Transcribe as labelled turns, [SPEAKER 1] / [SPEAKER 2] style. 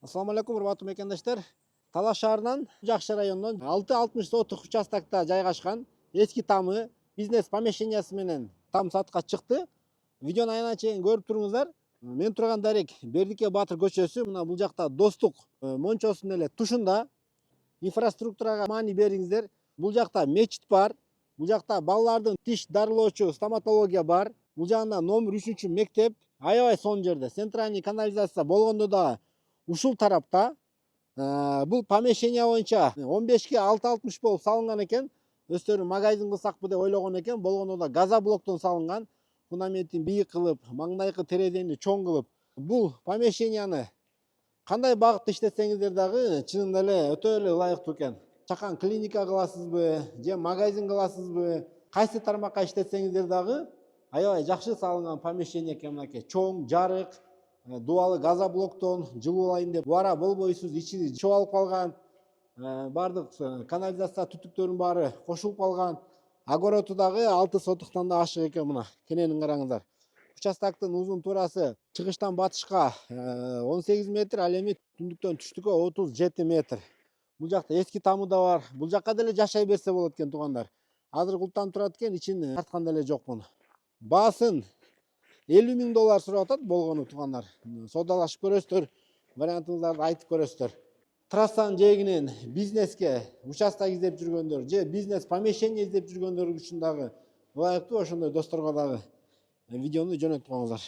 [SPEAKER 1] Assalamu алейкум, урматтуу мекендештер. Талаш шаарынан Жакшы районунан 6-60 сотук участокто жайгашкан эски тамы бизнес помещениясы менен там сатка чыкты. Видеону аянтча чейин көрүп туруңуздар. Мен турган дарек Бердике Батыр көчөсү. Мына бул жакта Достук мончосунун эле тушунда. Инфраструктурага маани бериңиздер. Бул жакта мечит бар. Бул жакта балалардын тиш дарылоочу стоматология бар. Бул жагында номер 3 мектеп. Аябай сонун жерде. Центральный канализация болгондо да ушул тарапта. Бул помещение боюнча 15ге 6.60 болуп салынган экен. Өздөрү магазин кылсакпы деп ойлогон экен. Болгондо да газоблоктон салынган. Фундаментин бийик кылып, маңдайкы терезени чоң кылып. Бул помещенияны кандай багытта иштетсеңиздер дагы чынында эле өтө эле ылайыктуу экен. Чакан клиника кыласызбы, же магазин кыласызбы, кайсы тармакка иштетсеңиздер дагы аябай жакшы салынган помещение экен мынакей. Чоң, жарык, дубалы газоблоктон жылуулайын деп убара болбойсуз, ичи чоалып калган. Бардык канализация түтүктөрүнүн баары кошулуп калган. Огороту дагы 6 сотуктан да ашык экен мына. Кененин караңыздар. Участоктун узун туурасы чыгыштан батышка 18 метр, ал эми түндүктөн түштүккө 37 метр. Бул жакта эски тамы да бар. Бул жакка деле жашай берсе болот экен туугандар. Азыр култанып турат экен, ичин тарткан деле жокмун. Баасын $50.000 сурап атат болгону туугандар. Содалашып көрөсүздөр, вариантыңыздарды айтып көрөсүздөр. Трассанын жээгинен бизнеске участок издеп жүргөндөр же бизнес помещение издеп жүргөндөр үчүн дагы ылайыктуу, ошондой досторго дагы видеону жөнөтүп коюңуздар.